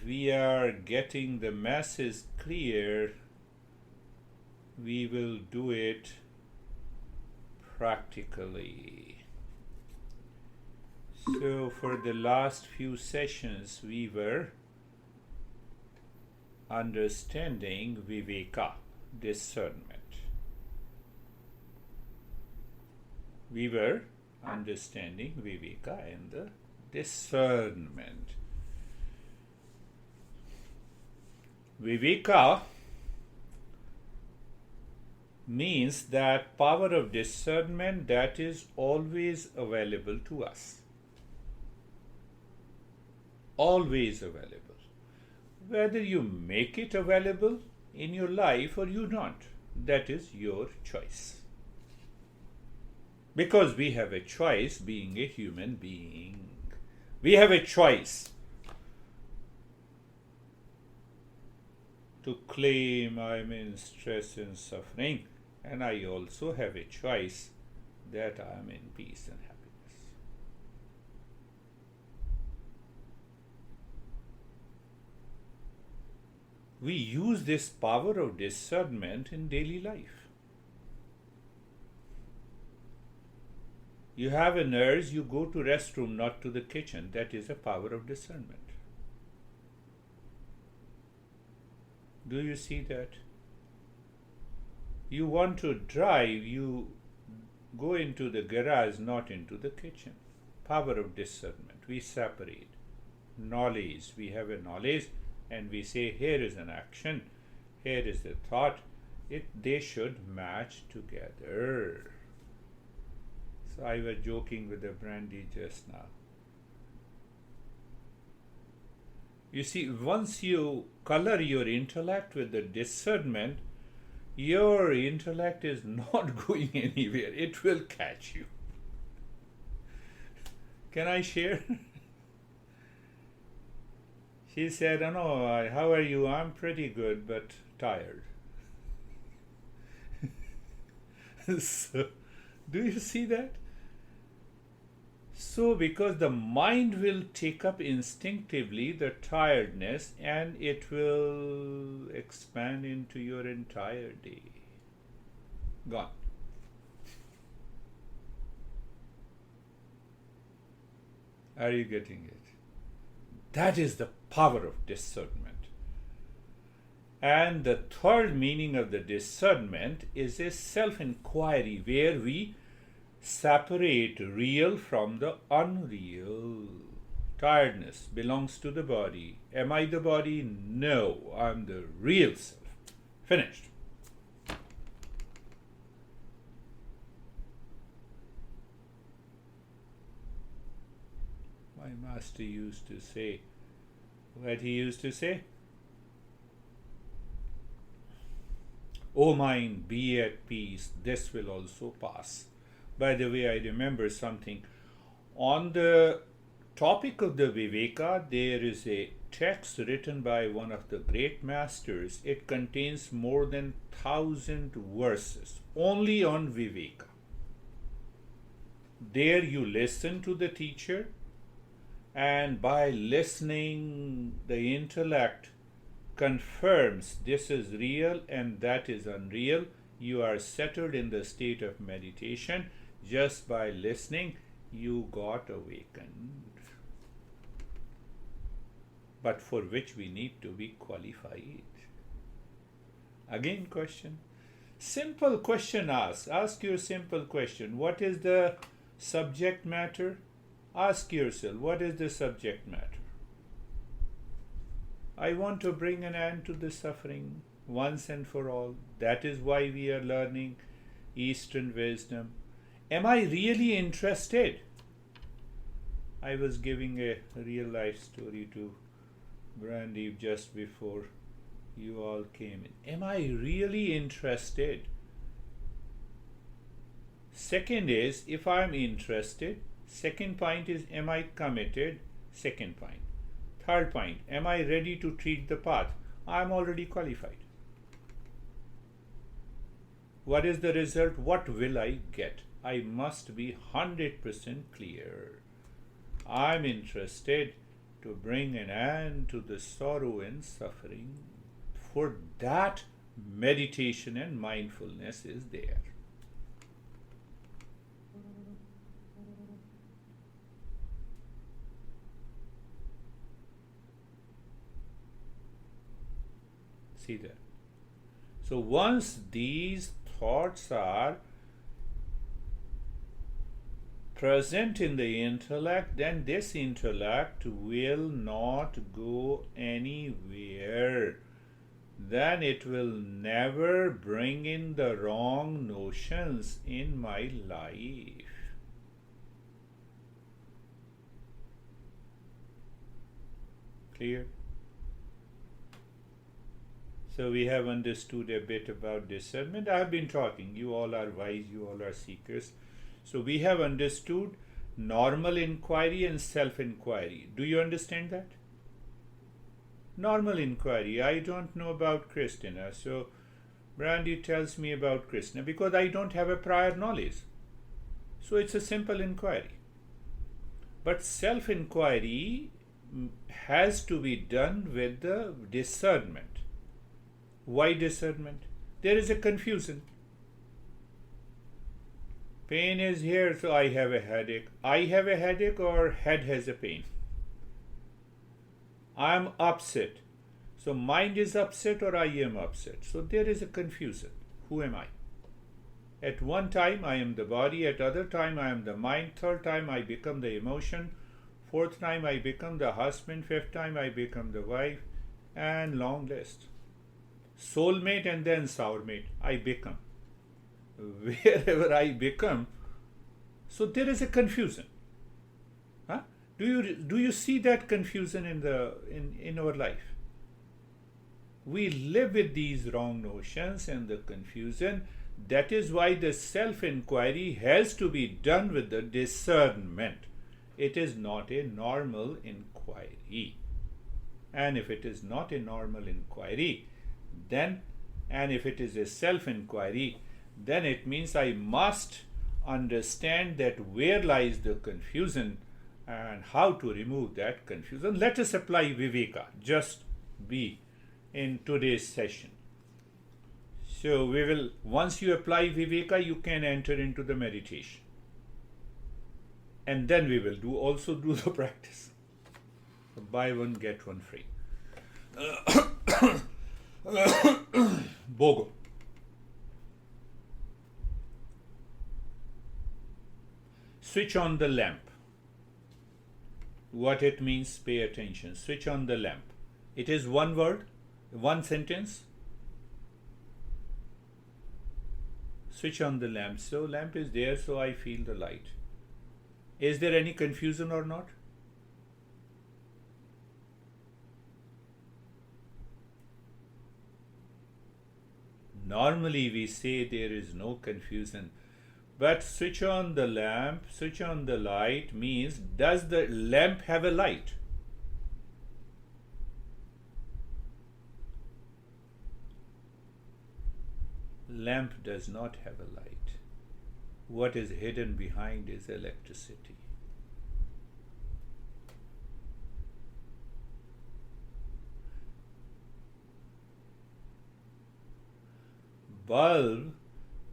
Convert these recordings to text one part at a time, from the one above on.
we are getting the masses clear, we will do it practically. So for the last few sessions we were understanding Viveka, discernment. We were understanding Viveka and the discernment. Viveka means that power of discernment that is always available to us. Always available. Whether you make it available in your life or you not, that is your choice. Because we have a choice being a human being. We have a choice to claim I'm in stress and suffering, and I also have a choice that I'm in peace and happiness. We use this power of discernment in daily life. You have an urge, you go to restroom, not to the kitchen. That is a power of discernment. Do you see that? You want to drive, you go into the garage, not into the kitchen. Power of discernment. We separate. Knowledge. We have a knowledge and we say, here is an action, here is a thought. They should match together. So I was joking with the brandy just now. You see, once you color your intellect with the discernment, your intellect is not going anywhere. It will catch you. Can I share? She said, "Oh no, how are you? I'm pretty good, but tired." So, do you see that? So, because the mind will take up instinctively the tiredness and it will expand into your entire day. Gone. Are you getting it? That is the power of discernment. And the third meaning of the discernment is a self-inquiry where we separate real from the unreal. Tiredness belongs to the body. Am I the body? No, I'm the real self. Finished. My master used to say, what he used to say? O mind, be at peace, this will also pass. By the way, I remember something. On the topic of the Viveka, there is a text written by one of the great masters. It contains more than 1,000 verses only on Viveka. There you listen to the teacher, and by listening, the intellect confirms this is real and that is unreal. You are settled in the state of meditation. Just by listening, you got awakened. But for which we need to be qualified. Again, question. Simple question ask. Ask your simple question. What is the subject matter? Ask yourself, what is the subject matter? I want to bring an end to the suffering once and for all. That is why we are learning Eastern wisdom. Am I really interested? I was giving a real life story to Brandy just before you all came in. Am I really interested? Second is, if I'm interested. Second point is, am I committed? Second point. Third point, am I ready to treat the path? I'm already qualified. What is the result? What will I get? I must be 100% clear. I'm interested to bring an end to the sorrow and suffering. For that, meditation and mindfulness is there. See that? So once these thoughts are present in the intellect, then this intellect will not go anywhere. Then it will never bring in the wrong notions in my life. Clear? So we have understood a bit about discernment. I have been talking. You all are wise, you all are seekers. So we have understood normal inquiry and self-inquiry. Do you understand that? Normal inquiry. I don't know about Krishna. So Brandy tells me about Krishna because I don't have a prior knowledge. So it's a simple inquiry. But self-inquiry has to be done with the discernment. Why discernment? There is a confusion. Pain is here, so I have a headache. I have a headache or head has a pain? I am upset. So mind is upset or I am upset. So there is a confusion. Who am I? At one time I am the body, at other time I am the mind, third time I become the emotion, fourth time I become the husband, fifth time I become the wife, and long list. Soulmate and then sourmate, I become. Wherever I become, so there is a confusion. Huh? Do you see that confusion in our life? We live with these wrong notions and the confusion. That is why the self-inquiry has to be done with the discernment. It is not a normal inquiry. And if it is not a normal inquiry, then, and if it is a self-inquiry, then it means I must understand that where lies the confusion and how to remove that confusion. Let us apply Viveka, just be in today's session. So we will, once you apply Viveka, you can enter into the meditation. And then we will also do the practice. Buy one, get one free. Bogo. Switch on the lamp. What it means, pay attention. Switch on the lamp. It is one word, one sentence. Switch on the lamp. So lamp is there, so I feel the light. Is there any confusion or not? Normally we say there is no confusion. But switch on the lamp, switch on the light means, does the lamp have a light? Lamp does not have a light. What is hidden behind is electricity. Bulb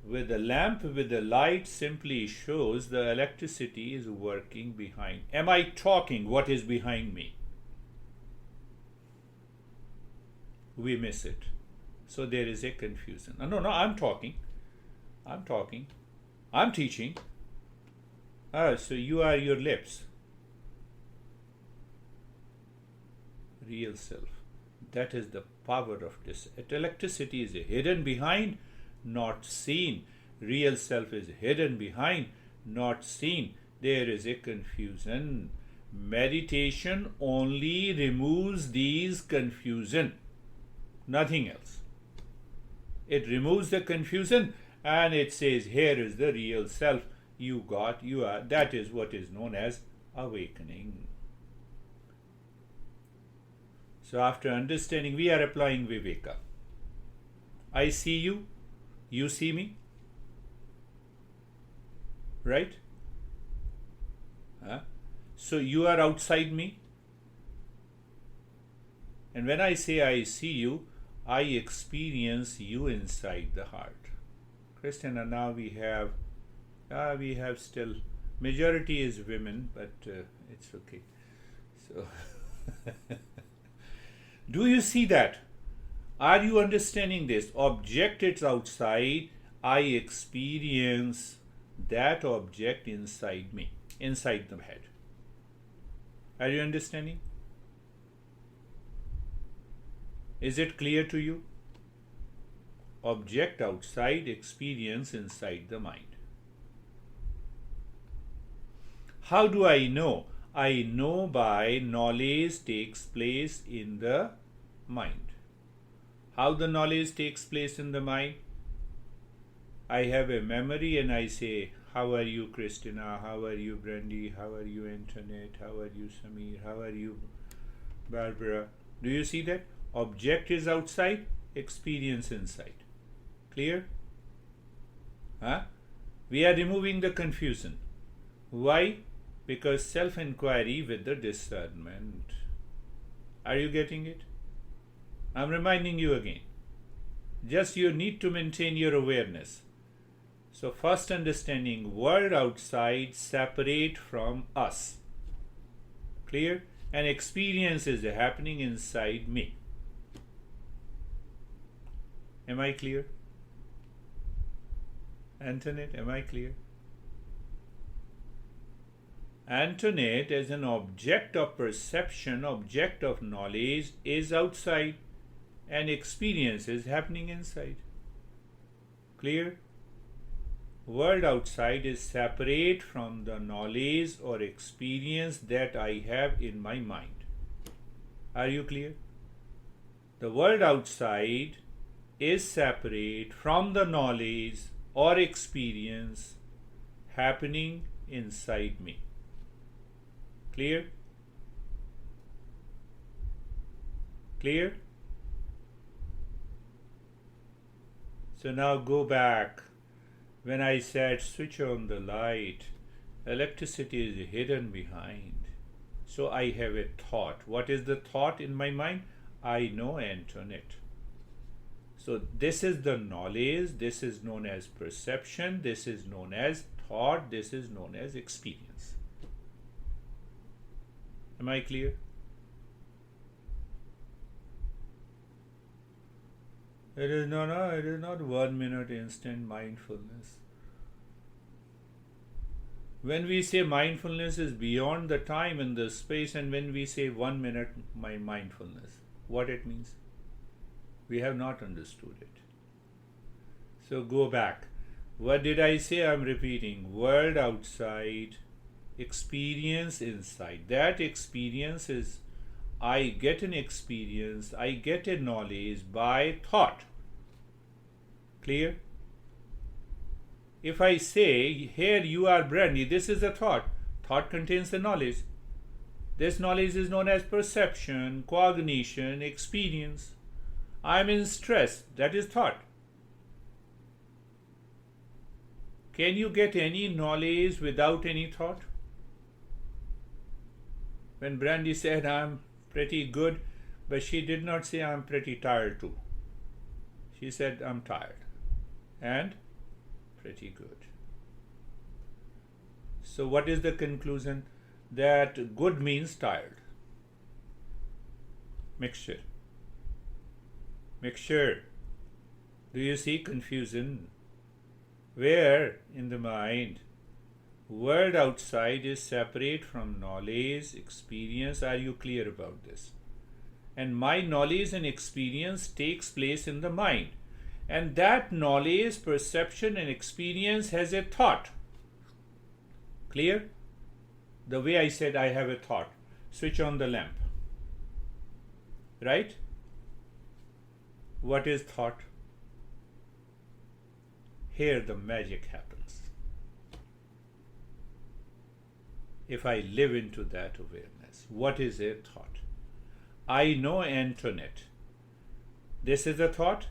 with a lamp with a light simply shows the electricity is working behind. Am I talking? What is behind me? We miss it. So there is a confusion. No, I'm talking. I'm teaching. So you are your lips. Real self. That is the power of this. Electricity is hidden behind, not seen. Real self is hidden behind, not seen. There is a confusion. Meditation only removes these confusion, nothing else. It removes the confusion and it says, here is the real self. You are. That is what is known as awakening. So after understanding, we are applying Viveka. I see you, you see me, right? So you are outside me, And when I say I see you, I experience you inside the heart. Christina, now we have still, majority is women, but it's okay. So, do you see that? Are you understanding this? Object is outside, I experience that object inside me, inside the head. Are you understanding? Is it clear to you? Object outside, experience inside the mind. How do I know? I know by knowledge takes place in the mind. How the knowledge takes place in the mind? I have a memory and I say, how are you, Christina? How are you, Brandy? How are you, Antoinette? How are you, Samir? How are you, Barbara? Do you see that? Object is outside, experience inside. Clear? Huh? We are removing the confusion. Why? Because self-inquiry with the discernment. Are you getting it? I'm reminding you again. Just you need to maintain your awareness. So first understanding, world outside separate from us. Clear? And experience is happening inside me. Am I clear? Antoinette, am I clear? Antoinette, as an object of perception, object of knowledge, is outside and experience is happening inside. Clear? World outside is separate from the knowledge or experience that I have in my mind. Are you clear? The world outside is separate from the knowledge or experience happening inside me. Clear? Clear? So now go back. When I said switch on the light, electricity is hidden behind. So I have a thought. What is the thought in my mind? I know Antoinette. So this is the knowledge, this is known as perception, this is known as thought, this is known as experience. Am I clear? It is not 1 minute instant mindfulness. When we say mindfulness is beyond the time and the space, and when we say 1 minute my mindfulness, what it means? We have not understood it. So go back. What did I say? I'm repeating. World outside, experience inside. That experience is, I get an experience, I get a knowledge by thought. Clear? If I say, here you are Brandy, this is a thought. Thought contains the knowledge. This knowledge is known as perception, cognition, experience. I'm in stress, that is thought. Can you get any knowledge without any thought? When Brandy said, I'm pretty good, but she did not say, I'm pretty tired too. She said, I'm tired and pretty good. So what is the conclusion? That good means tired. Mixture. Do you see confusion? Where in the mind, world outside is separate from knowledge, experience. Are you clear about this? And my knowledge and experience takes place in the mind. And that knowledge, perception and experience has a thought. Clear? The way I said I have a thought. Switch on the lamp. Right? What is thought? Here the magic happens. If I live into that awareness, what is a thought? I know Antoinette. This is a thought.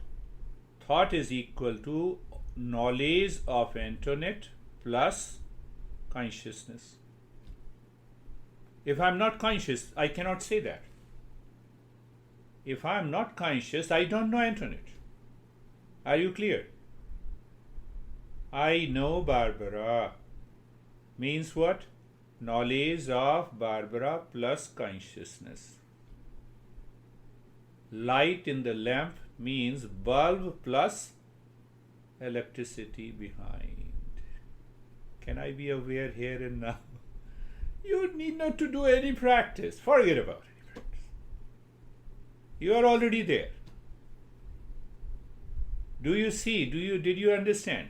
Thought is equal to knowledge of Antoinette plus consciousness. If I'm not conscious, I cannot say that. If I am not conscious, I don't know Antoinette. Are you clear? I know Barbara means what? Knowledge of Barbara plus consciousness. Light in the lamp means bulb plus electricity behind. Can I be aware here and now? You need not to do any practice. Forget about any practice. You are already there. Do you see? Did you understand?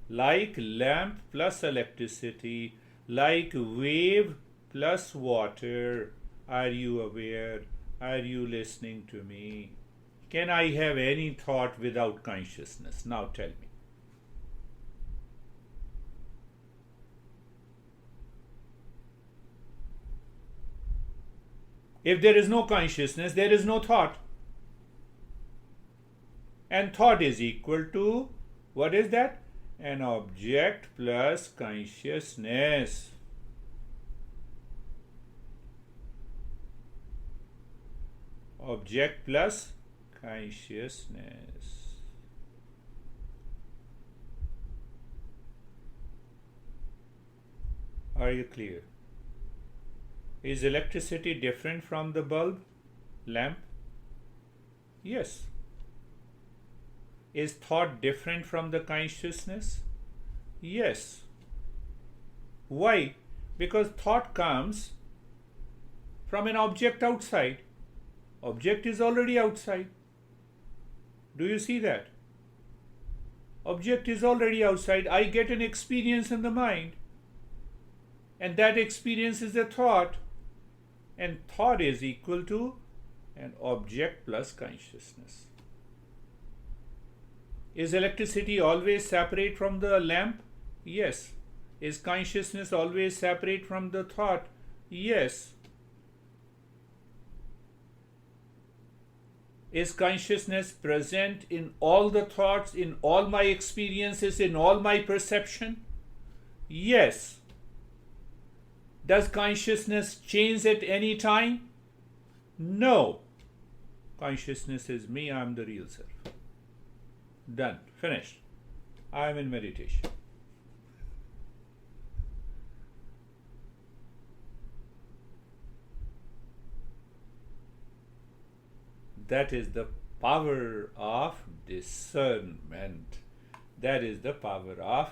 Like lamp plus electricity, like wave plus water. Are you aware? Are you listening to me? Can I have any thought without consciousness? Now tell me. If there is no consciousness, there is no thought. And thought is equal to, what is that? An object plus consciousness. Object plus consciousness. Are you clear? Is electricity different from the bulb, lamp? Yes. Is thought different from the consciousness? Yes. Why? Because thought comes from an object outside. Object is already outside. Do you see that? Object is already outside. I get an experience in the mind. And that experience is a thought. And thought is equal to an object plus consciousness. Is electricity always separate from the lamp? Yes. Is consciousness always separate from the thought? Yes. Is consciousness present in all the thoughts, in all my experiences, in all my perception? Yes. Does consciousness change at any time? No. Consciousness is me, I am the real self. Done. Finished. I am in meditation. That is the power of discernment. That is the power of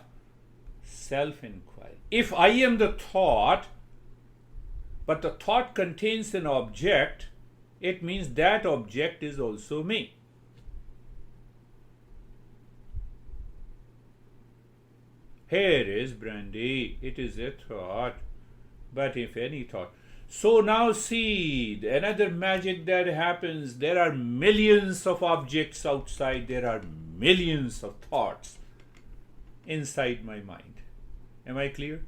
self-inquiry. If I am the thought, but the thought contains an object, it means that object is also me. Here is brandy, it is a thought, but if any thought. So now see, another magic that happens, there are millions of objects outside, there are millions of thoughts inside my mind. Am I clear?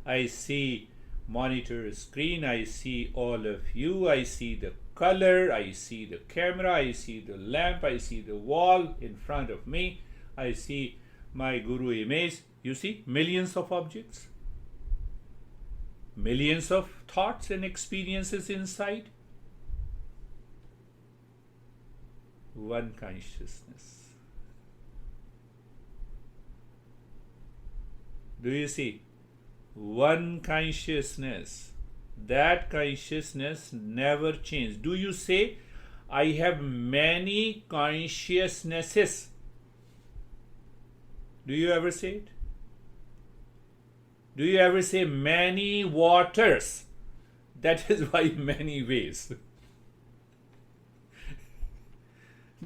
I see monitor screen, I see all of you, I see the color, I see the camera, I see the lamp, I see the wall in front of me, I see my guru image. You see, millions of objects, millions of thoughts and experiences inside. One consciousness. Do you see? One consciousness. That consciousness never changes. Do you say, I have many consciousnesses? Do you ever say it? Do you ever say many waters? That is why many ways.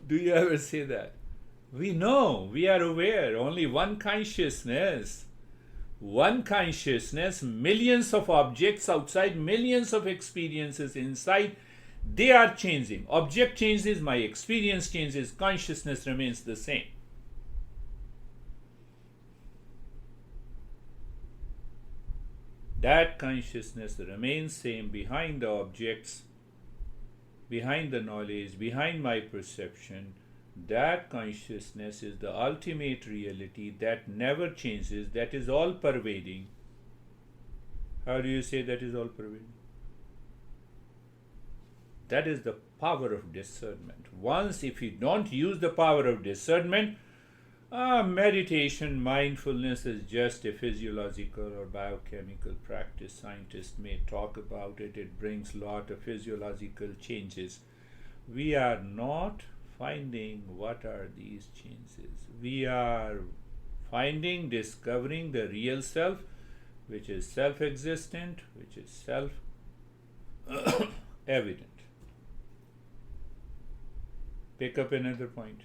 Do you ever say that? We know, we are aware, only one consciousness. One consciousness, millions of objects outside, millions of experiences inside, they are changing. Object changes, my experience changes, consciousness remains the same. That consciousness remains same behind the objects, behind the knowledge, behind my perception. That consciousness is the ultimate reality that never changes, that is all pervading. How do you say that is all pervading? That is the power of discernment. Once, if you don't use the power of discernment, meditation, mindfulness is just a physiological or biochemical practice. Scientists may talk about it. It brings a lot of physiological changes. We are not finding what are these changes. We are discovering the real self, which is self-existent, which is self-evident. Pick up another point.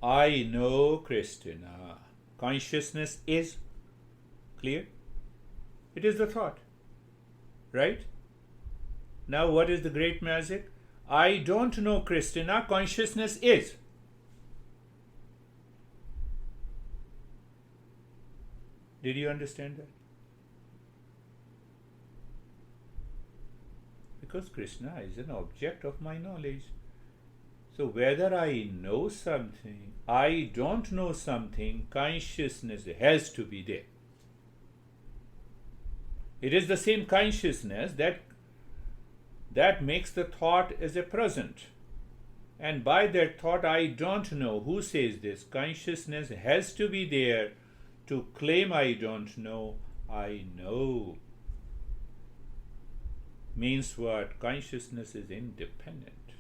I know, Christina. Consciousness is clear. It is the thought. Right? Now, what is the great magic? I don't know, Christina. Consciousness is. Did you understand that? Because Krishna is an object of my knowledge. So whether I know something, I don't know something, consciousness has to be there. It is the same consciousness that makes the thought as a present. And by that thought, I don't know. Who says this? Consciousness has to be there to claim I don't know, I know. Means what? Consciousness is independent.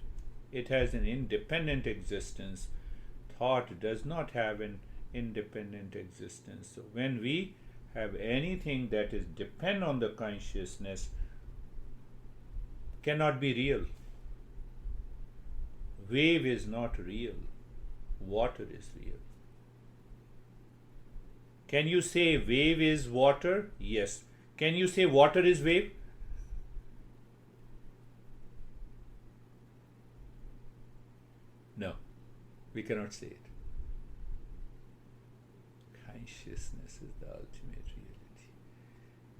It has an independent existence. Thought does not have an independent existence. So when we have anything that is depend on the consciousness, cannot be real. Wave is not real. Water is real. Can you say wave is water? Yes. Can you say water is wave? No, we cannot say it. Consciousness is the ultimate reality.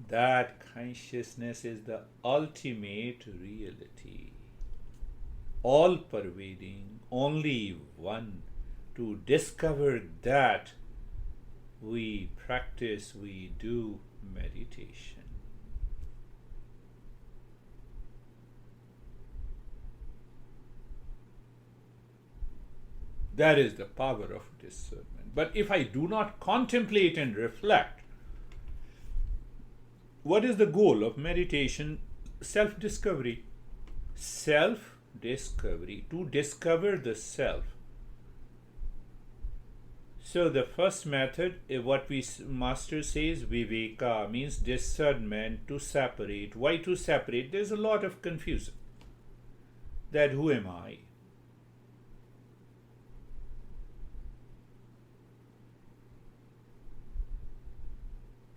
That consciousness is the ultimate reality. All pervading, only one. To discover that, we practice, we do meditation. That is the power of discernment. But if I do not contemplate and reflect, what is the goal of meditation? Self-discovery. Self-discovery. To discover the self. So the first method, what we master says, Viveka, means discernment, to separate. Why to separate? There's a lot of confusion. That who am I?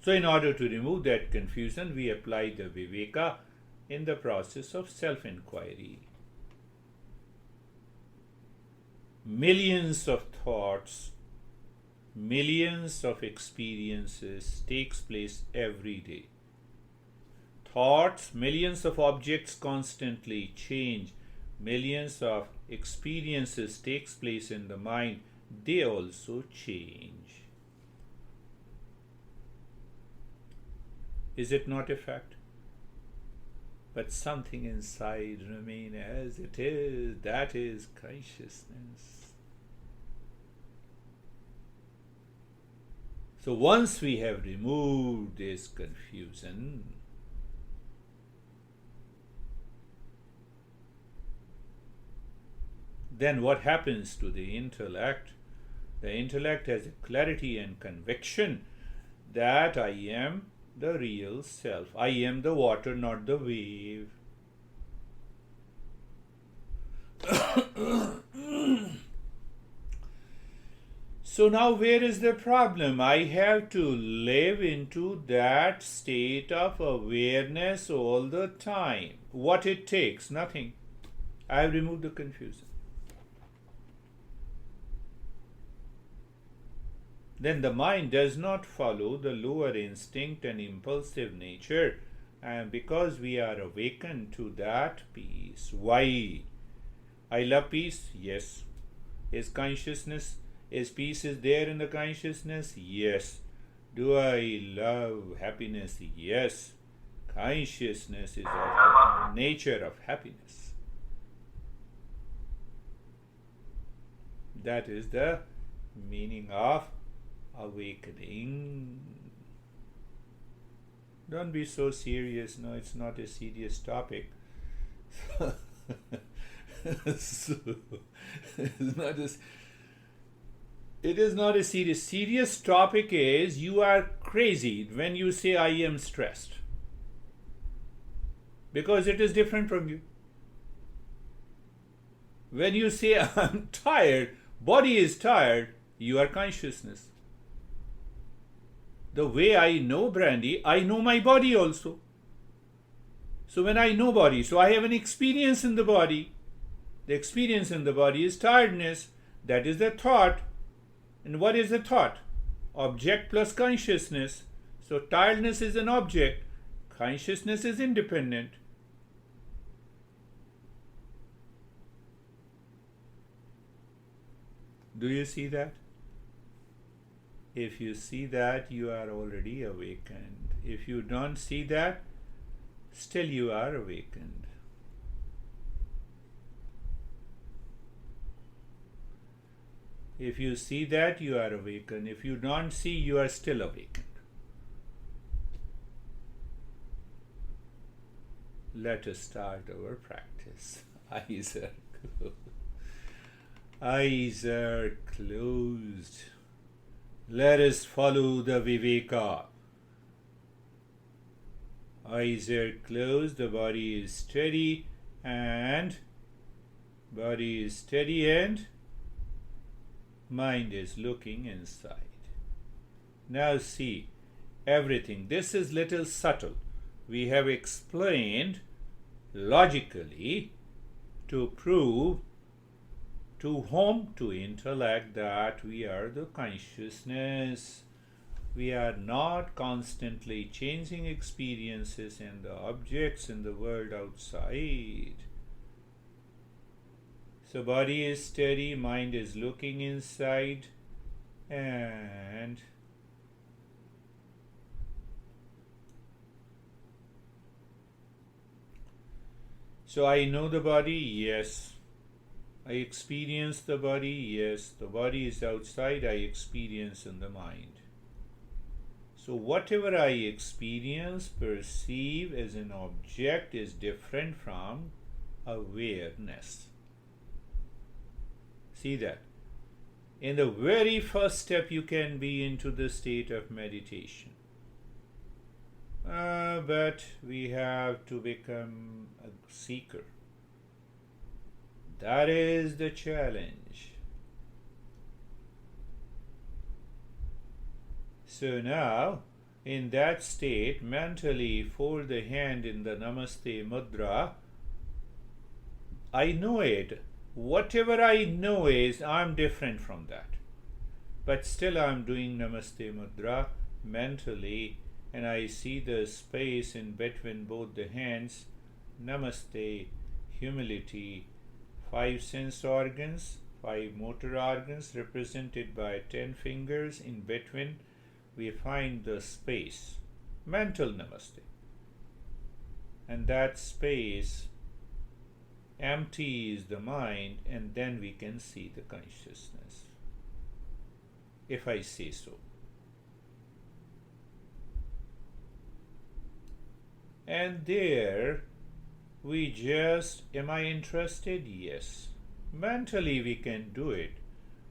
So in order to remove that confusion, we apply the Viveka in the process of self-inquiry. Millions of thoughts, millions of experiences takes place every day. Thoughts, millions of objects constantly change. Millions of experiences takes place in the mind. They also change. Is it not a fact? But something inside remains as it is. That is consciousness. So once we have removed this confusion, then what happens to the intellect? The intellect has a clarity and conviction that I am the real self. I am the water, not the wave. So now where is the problem? I have to live into that state of awareness all the time. What it takes? Nothing. I have removed the confusion. Then the mind does not follow the lower instinct and impulsive nature, and because we are awakened to that peace. Why? I love peace? Yes. Is consciousness, is peace is there in the consciousness? Yes. Do I love happiness? Yes. Consciousness is of the nature of happiness. That is the meaning of awakening. Don't be so serious. No, it's not a serious topic. It is not a serious topic. Is you are crazy when you say I am stressed, because it is different from you. When you say I'm tired, body is tired, you are consciousness. The way I know brandy, I know my body also. So when I know body, so I have an experience in the body. The experience in the body is tiredness. That is the thought. And what is the thought? Object plus consciousness. So tiredness is an object. Consciousness is independent. Do you see that? If you see that, you are already awakened. If you don't see that, still you are awakened. If you see that, you are awakened. If you don't see, you are still awakened. Let us start our practice. Eyes are closed. Eyes are closed. Let us follow the Viveka. Eyes are closed, the body is steady and mind is looking inside. Now see everything. This is little subtle. We have explained logically to prove to whom? To intellect that we are the consciousness. We are not constantly changing experiences and the objects in the world outside. So body is steady, mind is looking inside, and so I know the body, yes. I experience the body, yes. The body is outside, I experience in the mind. So whatever I experience, perceive as an object is different from awareness. See that? In the very first step, you can be into the state of meditation. But we have to become a seeker. That is the challenge. So now, in that state, mentally fold the hand in the Namaste Mudra. I know it. Whatever I know is, I'm different from that. But still I'm doing Namaste Mudra mentally, and I see the space in between both the hands. Namaste, humility, 5 sense organs, 5 motor organs represented by 10 fingers. In between, we find the space, mental namaste. And that space empties the mind, and then we can see the consciousness, if I say so. And there, we just, am I interested? Yes. Mentally we can do it.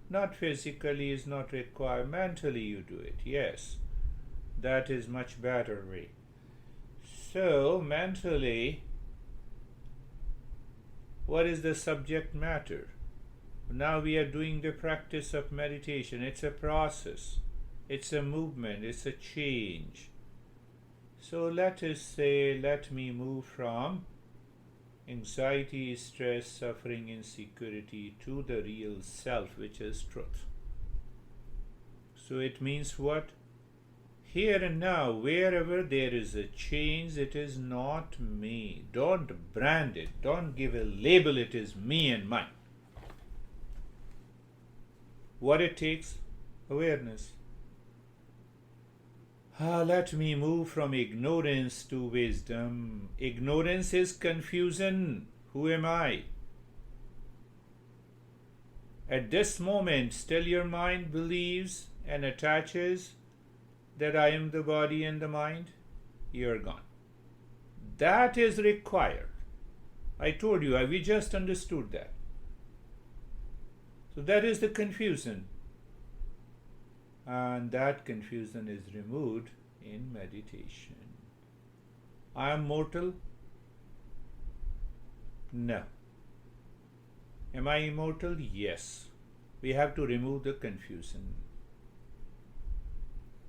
Not physically is not required. Mentally you do it. Yes. That is much better way. So, mentally, what is the subject matter? Now we are doing the practice of meditation. It's a process. It's a movement. It's a change. So let us say, let me move from anxiety, stress, suffering, insecurity to the real self, which is truth. So it means what? Here and now, wherever there is a change, it is not me. Don't brand it. Don't give a label, it is me and mine. What it takes? Awareness. Let me move from ignorance to wisdom. Ignorance is confusion. Who am I? At this moment, still your mind believes and attaches that I am the body and the mind. You're gone. That is required. I told you, we just understood that. So that is the confusion. And that confusion is removed in meditation. I am mortal? No. Am I immortal? Yes. We have to remove the confusion.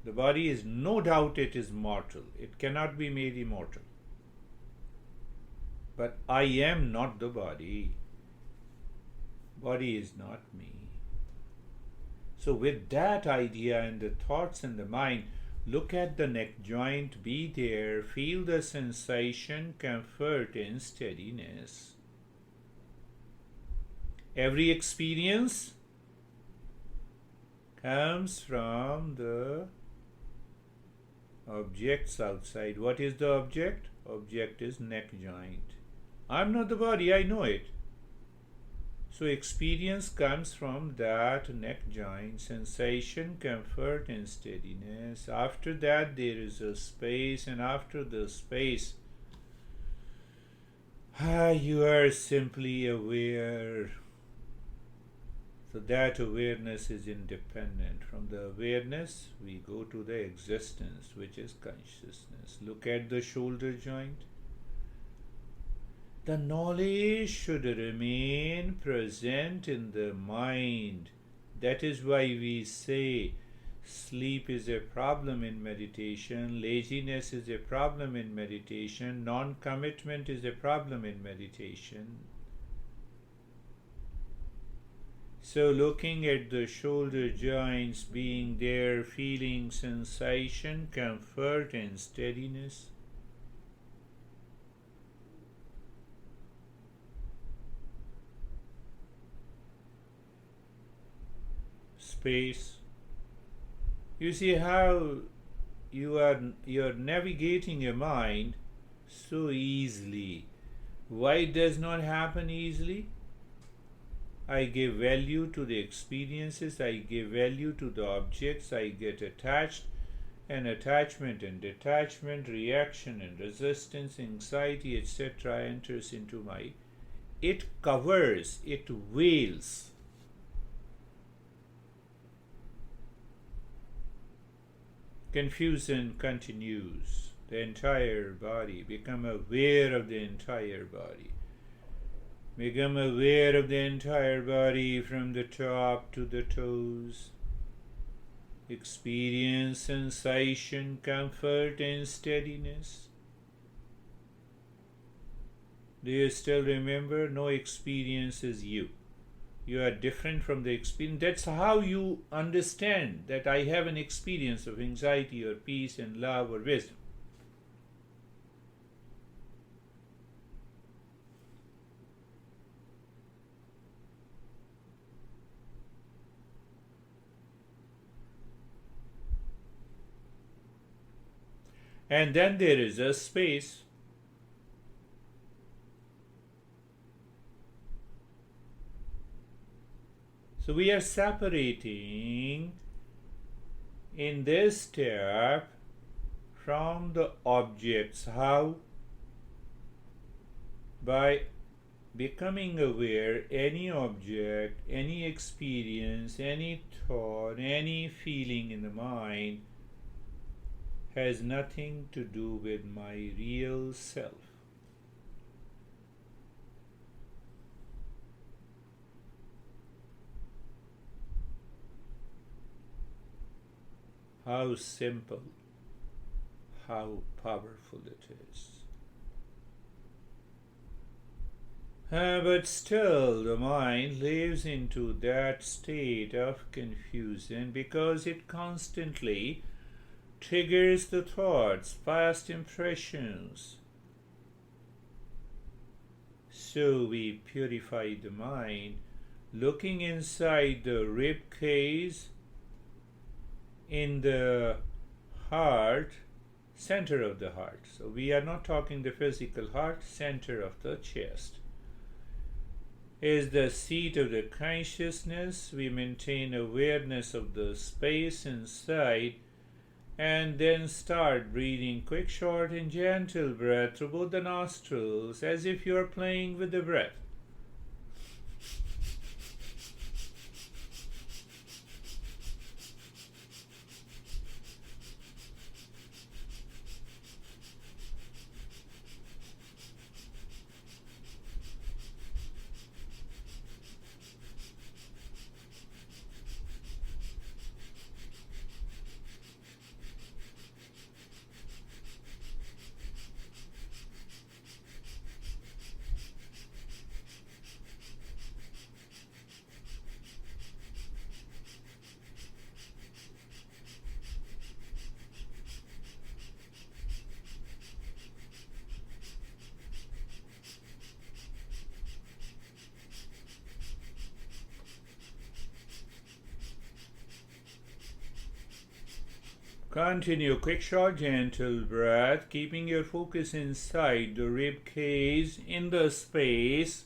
The body is no doubt it is mortal. It cannot be made immortal. But I am not the body. Body is not me. So with that idea and the thoughts in the mind, look at the neck joint, be there, feel the sensation, comfort and steadiness. Every experience comes from the objects outside. What is the object? Object is neck joint. I'm not the body, I know it. So experience comes from that neck joint, sensation, comfort and steadiness. After that there is a space, and after the space you are simply aware. So that awareness is independent. From the awareness we go to the existence, which is consciousness. Look at the shoulder joint. The knowledge should remain present in the mind. That is why we say sleep is a problem in meditation, laziness is a problem in meditation, non-commitment is a problem in meditation. So looking at the shoulder joints, being there, feeling sensation, comfort and steadiness. Space. You see how you're navigating your mind so easily. Why it does not happen easily? I give value to the experiences, I give value to the objects, I get attached, and attachment and detachment, reaction and resistance, anxiety, etc. enters into my. It covers, it veils. Confusion continues. The entire body. Become aware of the entire body. Become aware of the entire body from the top to the toes. Experience sensation, comfort and steadiness. Do you still remember? No experience is you. You are different from the experience. That's how you understand that I have an experience of anxiety or peace and love or wisdom. And then there is a space. So we are separating in this step from the objects. How? By becoming aware any object, any experience, any thought, any feeling in the mind has nothing to do with my real self. How simple, how powerful it is. But still the mind lives into that state of confusion because it constantly triggers the thoughts, past impressions. So we purify the mind, looking inside the rib cage in the heart, center of the heart. So we are not talking the physical heart, center of the chest is the seat of the consciousness. We maintain awareness of the space inside and then start breathing quick, short, and gentle breath through both the nostrils as if you are playing with the breath. Continue quick, short, gentle breath, keeping your focus inside the rib cage in the space.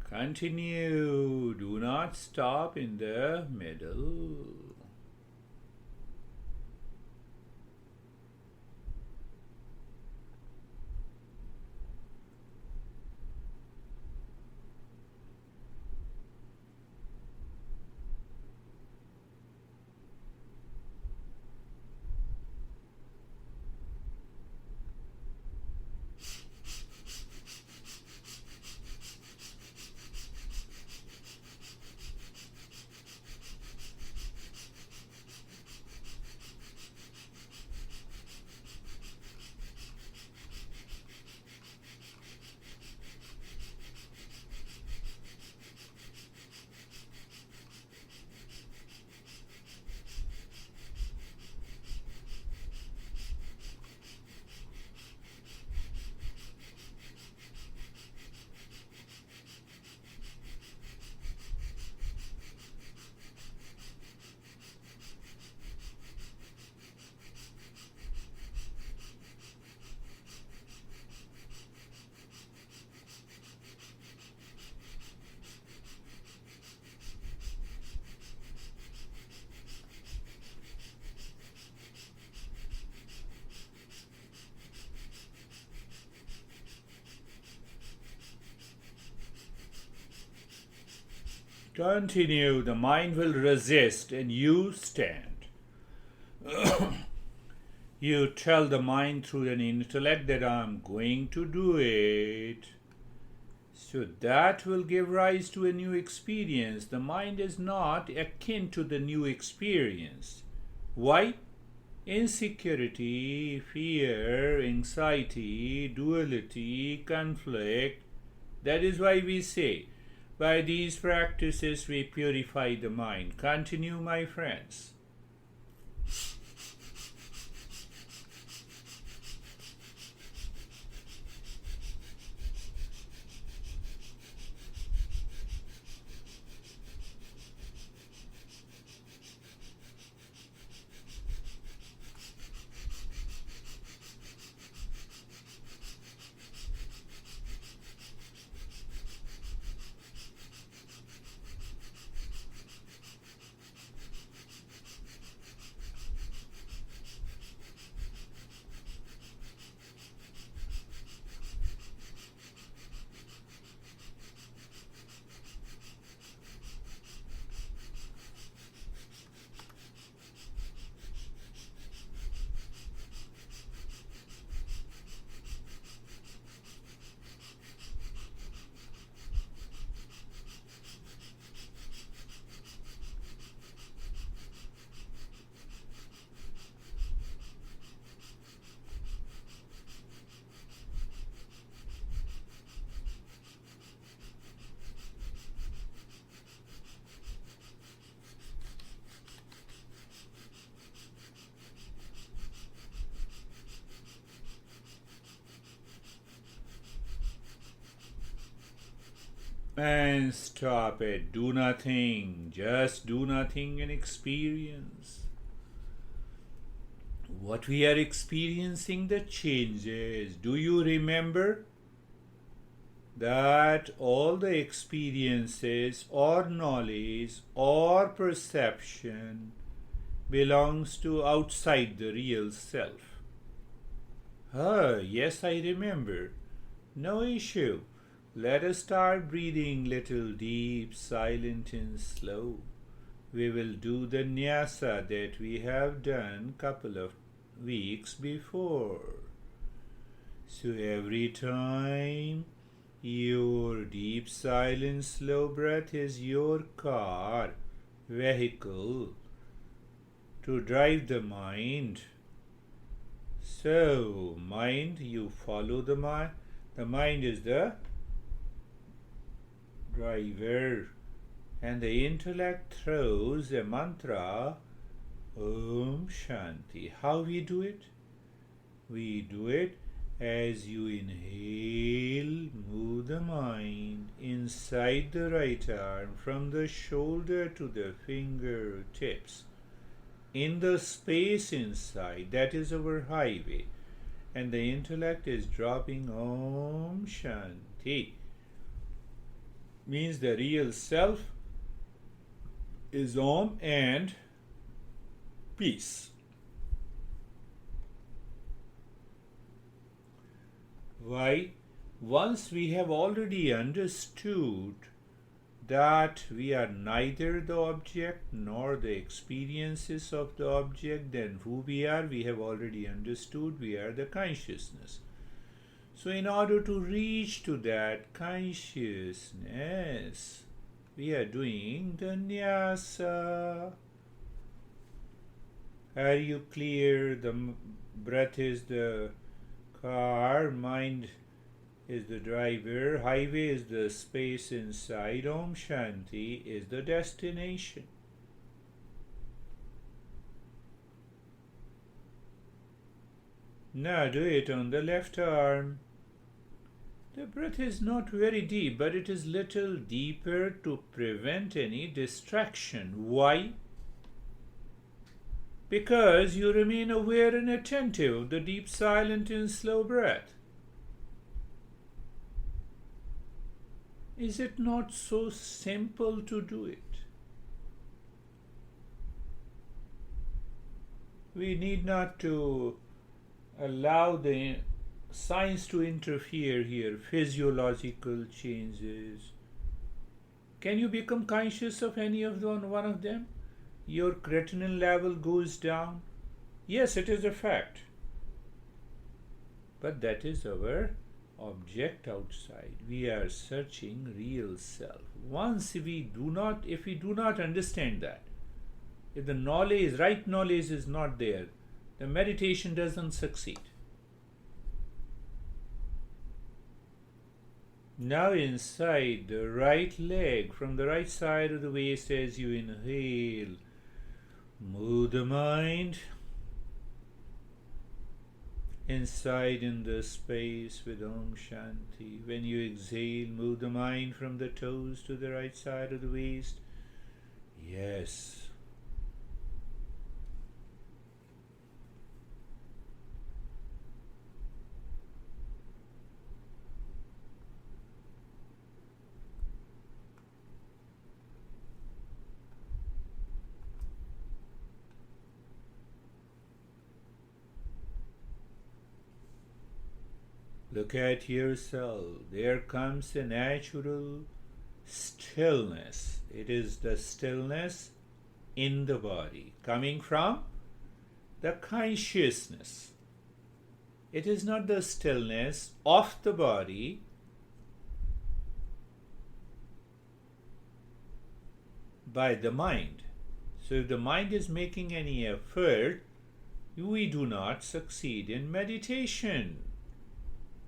Continue. Do not stop in the middle. Continue. The mind will resist and you stand. You tell the mind through an intellect that I'm going to do it. So that will give rise to a new experience. The mind is not akin to the new experience. Why? Insecurity, fear, anxiety, duality, conflict. That is why we say, by these practices we purify the mind. Continue, my friends. And stop it. Do nothing. Just do nothing and experience. What we are experiencing, the changes. Do you remember that all the experiences or knowledge or perception belongs to outside the real self? Yes, I remember. No issue. Let us start breathing little deep, silent and slow. We will do the nyasa that we have done couple of weeks before. So every time your deep, silent, slow breath is your car, vehicle to drive the mind. So, mind, you follow the mind. The mind is the driver, and the intellect throws a mantra, Om Shanti. How we do it? We do it as you inhale, move the mind inside the right arm from the shoulder to the fingertips. In the space inside, that is our highway, and the intellect is dropping Om Shanti. Means the real self is Om and peace. Why? Once we have already understood that we are neither the object nor the experiences of the object, then who we have already understood we are the consciousness. So in order to reach to that consciousness, we are doing the nyasa. Are you clear? The breath is the car, mind is the driver, highway is the space inside, Om Shanti is the destination. Now do it on the left arm. The breath is not very deep, but it is little deeper to prevent any distraction. Why? Because you remain aware and attentive, the deep, silent and slow breath. Is it not so simple to do it? We need not to allow the science to interfere here, physiological changes. Can you become conscious of any of one of them? Your creatinine level goes down. Yes, it is a fact. But that is our object outside. We are searching real self. If we do not understand that, if the right knowledge is not there, the meditation doesn't succeed. Now inside the right leg, from the right side of the waist as you inhale, move the mind inside in the space with Om Shanti. When you exhale, move the mind from the toes to the right side of the waist. Yes. Look at yourself. There comes a natural stillness. It is the stillness in the body, coming from the consciousness. It is not the stillness of the body, by the mind. So if the mind is making any effort, we do not succeed in meditation.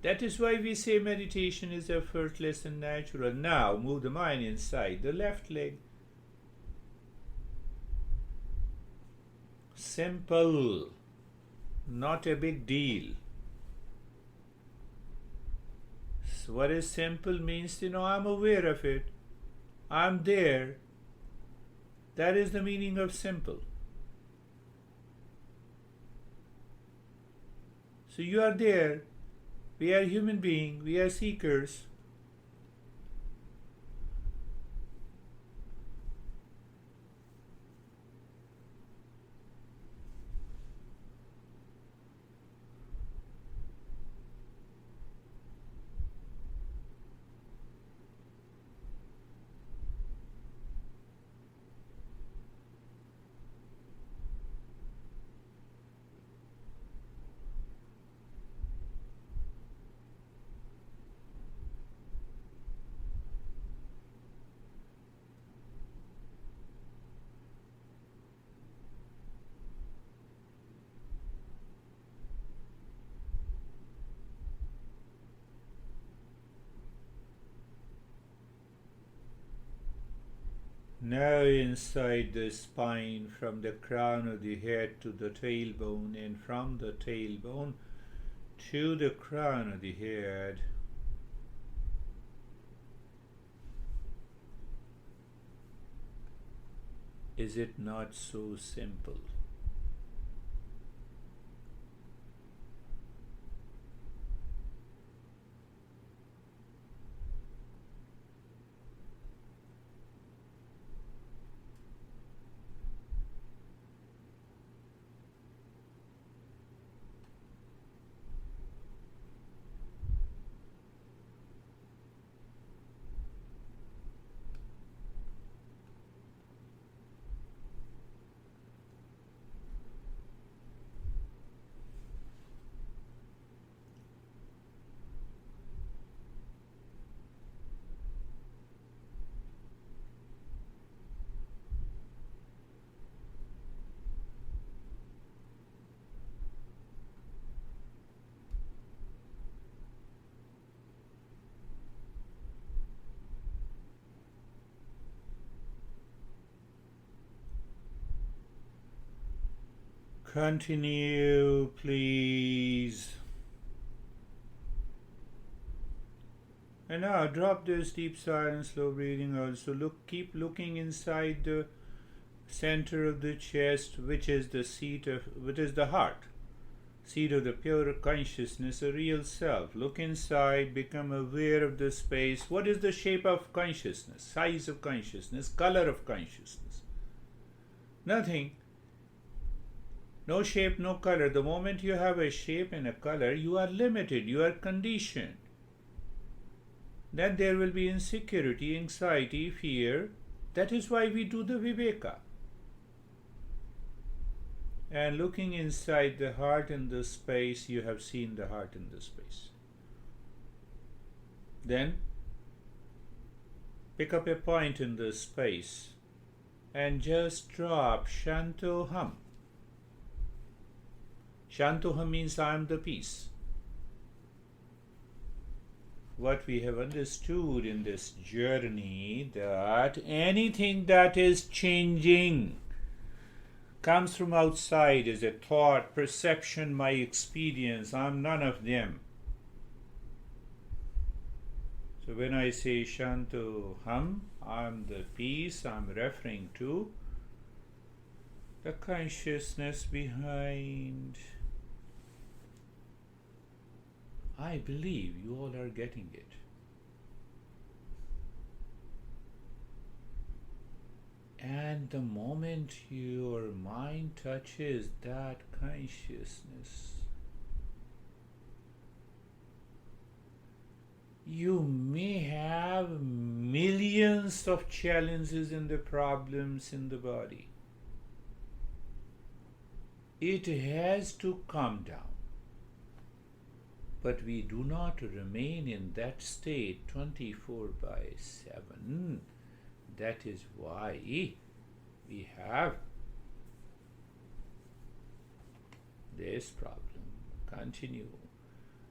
That is why we say meditation is effortless and natural. Now move the mind inside the left leg. Simple, not a big deal. What is simple means, I'm aware of it. I'm there. That is the meaning of simple. So you are there. We are human beings. We are seekers. Now inside the spine, from the crown of the head to the tailbone, and from the tailbone to the crown of the head. Is it not so simple? Continue, please. And now drop this deep silence, slow breathing also. Keep looking inside the center of the chest, which is the heart. Seat of the pure consciousness, a real self. Look inside, become aware of the space. What is the shape of consciousness, size of consciousness, color of consciousness? Nothing. No shape, no color. The moment you have a shape and a color, you are limited, you are conditioned. Then there will be insecurity, anxiety, fear. That is why we do the Viveka. And looking inside the heart and the space, you have seen the heart and the space. Then pick up a point in the space and just drop Shantoham. Shantoham means I am the peace. What we have understood in this journey, that anything that is changing comes from outside, is a thought, perception, my experience. I'm none of them. So when I say Shantoham, I'm the peace, I'm referring to the consciousness behind. I believe you all are getting it. And the moment your mind touches that consciousness, you may have millions of challenges and the problems in the body. It has to come down. But we do not remain in that state 24/7. That is why we have this problem. Continue.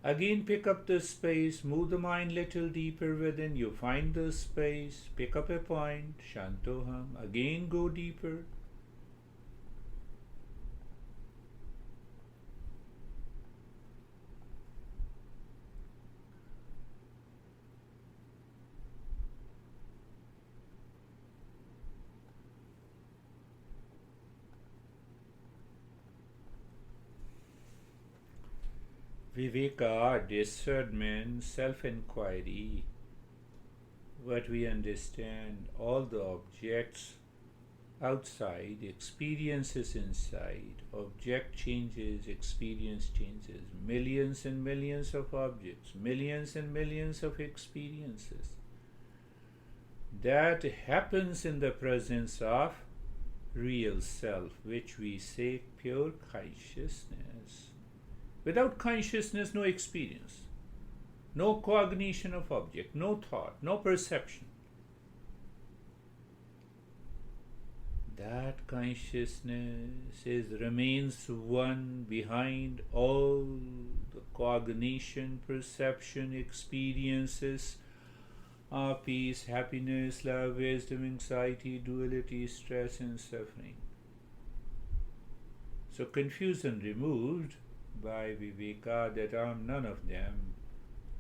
Again, pick up the space, move the mind little deeper within. You find the space, pick up a point, Shantoham. Again, go deeper. Viveka, discernment, self-inquiry, what we understand, all the objects outside, experiences inside, object changes, experience changes, millions and millions of objects, millions and millions of experiences. That happens in the presence of real self, which we say pure consciousness. Without consciousness, no experience, no cognition of object, no thought, no perception. That consciousness remains one behind all the cognition, perception, experiences of peace, happiness, love, wisdom, anxiety, duality, stress, and suffering. So confusion removed by Viveka that I am none of them.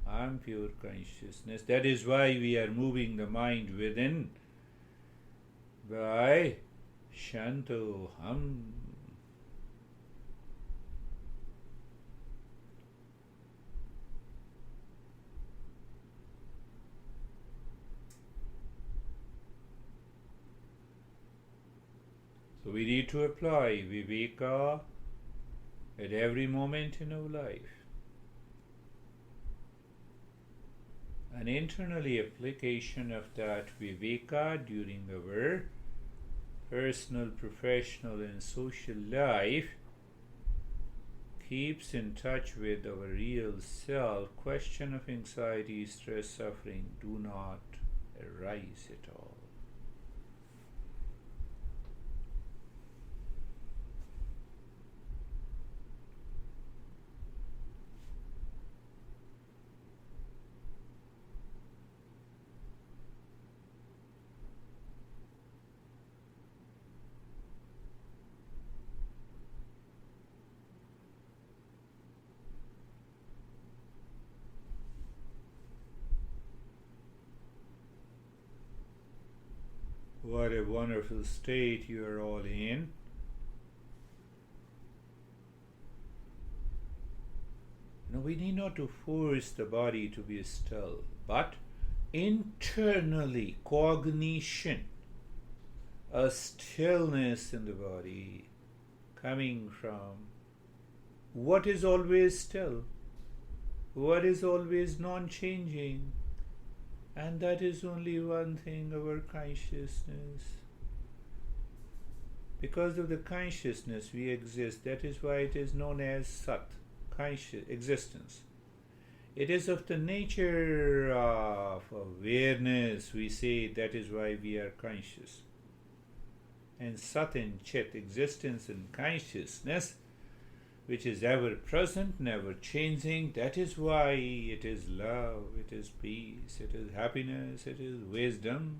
I am pure consciousness. That is why we are moving the mind within by Shanto Ham. So we need to apply Viveka at every moment in our life. An internally application of that Viveka during our personal, professional, and social life keeps in touch with our real self. Question of anxiety, stress, suffering do not arise at all. What a wonderful state you are all in. Now we need not to force the body to be still, but internally cognition, a stillness in the body coming from what is always still, what is always non-changing. And that is only one thing, our consciousness. Because of the consciousness we exist, that is why it is known as Sat, conscious existence. It is of the nature of awareness, we say, that is why we are conscious. And Sat and Chit, existence and consciousness, which is ever present, never changing. That is why it is love, it is peace, it is happiness, it is wisdom.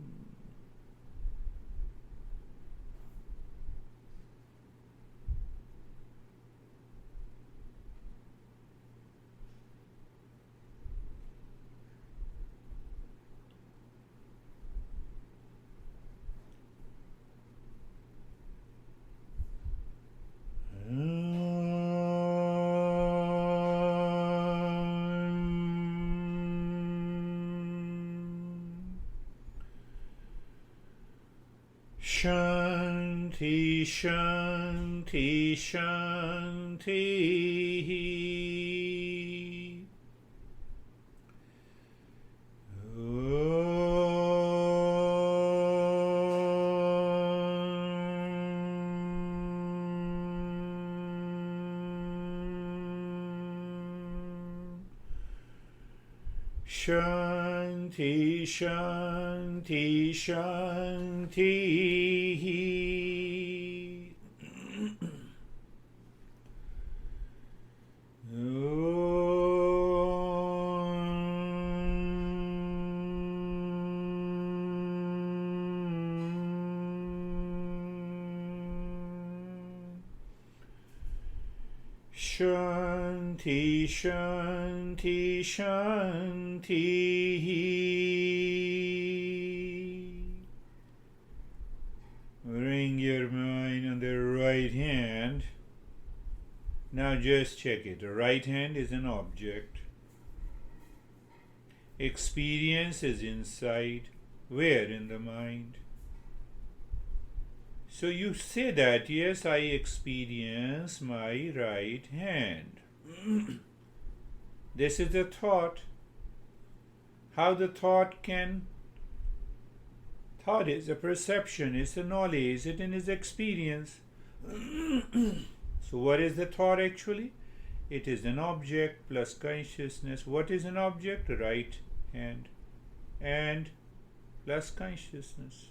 Shanti, Shanti, Shanti. Shanti, Shanti, Shanti. Shanti, Shanti, Shanti. Bring your mind on the right hand Now just check it. The right hand is an object. Experience is inside. Where? In the mind. So you say that, yes, I experience my right hand. This is the thought. How the thought is a perception, it's a knowledge, it is experience. So what is the thought actually? It is an object plus consciousness. What is an object? Right hand. And plus consciousness.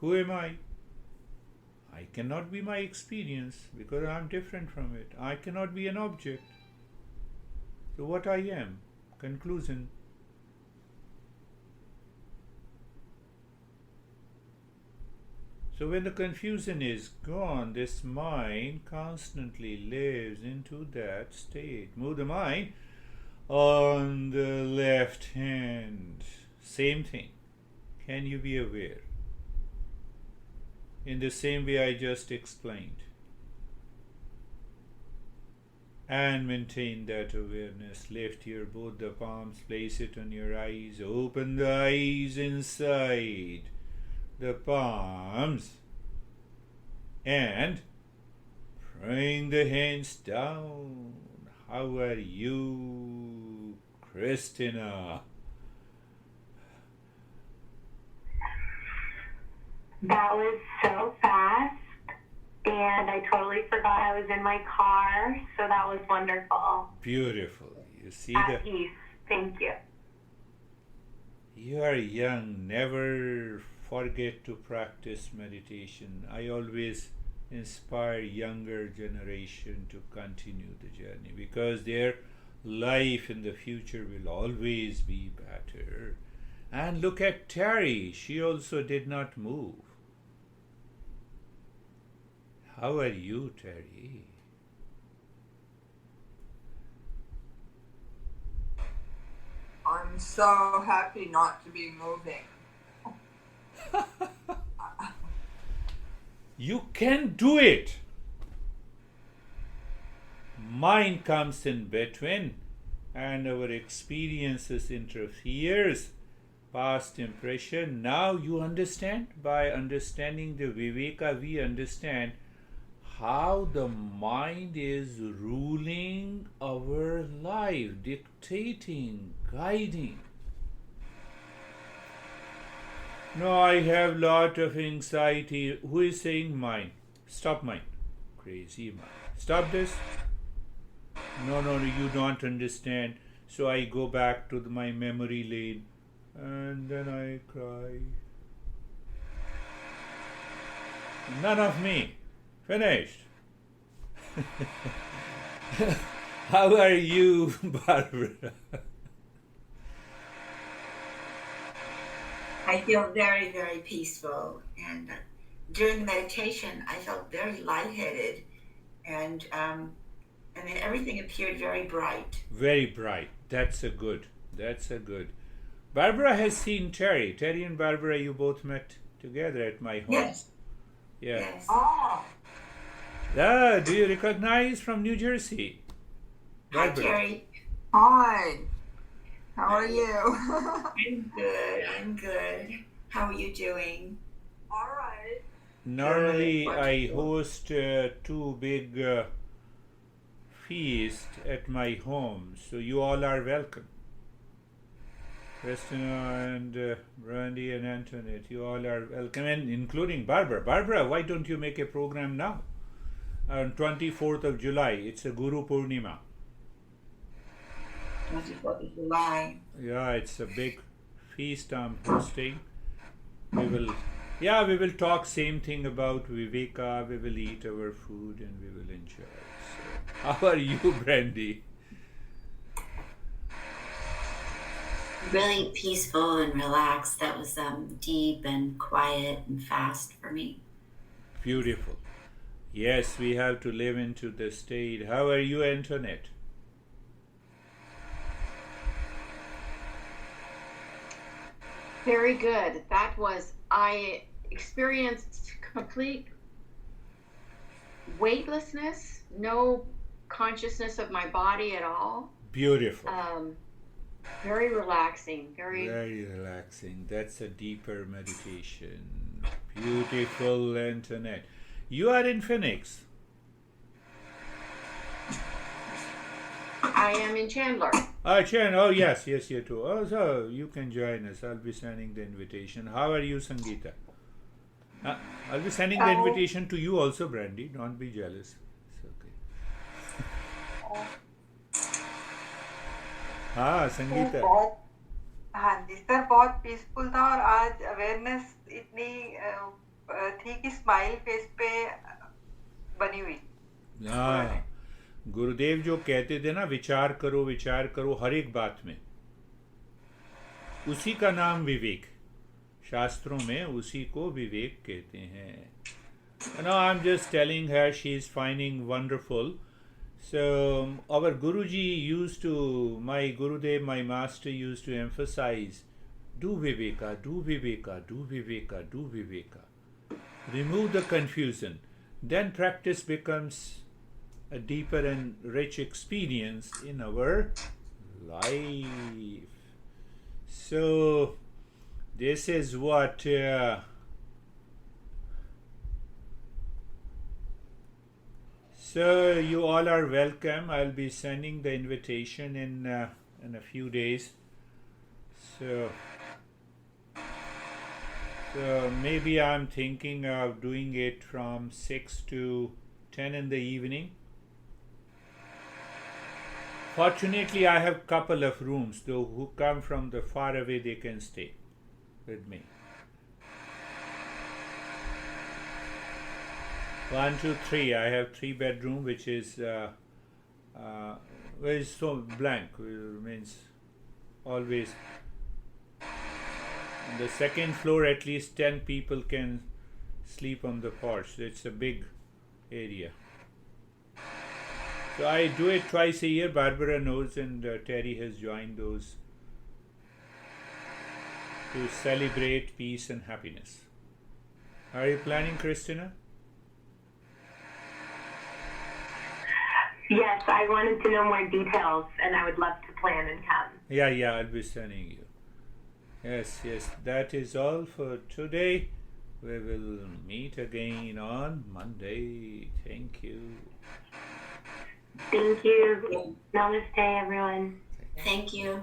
Who am I? I cannot be my experience because I am different from it. I cannot be an object. So what I am? Conclusion. So when the confusion is gone, this mind constantly lives into that state. Move the mind on the left hand. Same thing. Can you be aware? In the same way I just explained. And maintain that awareness. Lift your both the palms, place it on your eyes. Open the eyes inside the palms and bring the hands down. How are you, Christina? That was so fast, and I totally forgot I was in my car, so that was wonderful. Beautiful. You see At peace. Thank you. You are young. Never forget to practice meditation. I always inspire younger generation to continue the journey because their life in the future will always be better. And look at Terry. She also did not move. How are you, Terry? I'm so happy not to be moving. You can do it. Mind comes in between and our experiences interferes. Past impression. Now you understand. By understanding the Viveka, we understand how the mind is ruling our life, dictating, guiding. No, I have lot of anxiety. Who is saying mind? Stop mind. Crazy mind. Stop this. No, you don't understand. So I go back to my memory lane and then I cry. None of me. Finished. How are you, Barbara? I feel very, very peaceful. And during the meditation, I felt very lightheaded. And then everything appeared very bright. Very bright. That's a good. Barbara has seen Terry. Terry and Barbara, you both met together at my home. Yes. Yeah. Yes. Oh, Ah, do you recognize from New Jersey? Hi, Barbara. Terry. hi. How are you? I'm good. How are you doing? All right. Normally, Good. I host two big feasts at my home, so you all are welcome. Christina and Brandy and Antoinette, you all are welcome, and including Barbara. Barbara, why don't you make a program now? On 24th of July, it's a Guru Purnima. 24th of July. Yeah, it's a big feast I'm hosting. We will talk same thing about Viveka. We will eat our food and we will enjoy. So, how are you, Brandy? Really peaceful and relaxed. That was deep and quiet and fast for me. Beautiful. Yes, we have to live into the state. How are you, Antoinette? Very good. I experienced complete weightlessness, no consciousness of my body at all. Beautiful. Very relaxing. Very relaxing. That's a deeper meditation. Beautiful, Antoinette. You are in Phoenix. I am in Chandler. Oh, yes, you too. Oh, so you can join us. I'll be sending the invitation. How are you, Sangeeta? I'll be sending the invitation to you also, Brandy. Don't be jealous. It's okay. हाँ संगीता हाँ जी sir बहुत peaceful था और आज awareness इतनी थी कि smile face पे बनी हुई हाँ गुरुदेव जो कहते थे ना विचार करो हर एक बात में उसी का नाम विवेक शास्त्रों में उसी को विवेक कहते हैं Now I'm just telling her she is finding wonderful. So our Guruji used to, my Gurudev, my master used to emphasize, do Viveka, do Viveka, do Viveka, do Viveka. Remove the confusion. Then practice becomes a deeper and rich experience in our life. So this is what so you all are welcome. I'll be sending the invitation in a few days. So maybe I'm thinking of doing it from 6 to 10 in the evening. Fortunately, I have couple of rooms. Though who come from the far away, they can stay with me. 1, 2, 3. I have 3-bedroom, which is so blank. Means always. On the second floor, at least 10 people can sleep on the porch. It's a big area. So I do it twice a year. Barbara knows, and Terry has joined those to celebrate peace and happiness. Are you planning, Christina? Yes, I wanted to know more details, and I would love to plan and come. Yeah, I'll be sending you. Yes, that is all for today. We will meet again on Monday. Thank you. Thank you. Namaste, everyone. Thank you.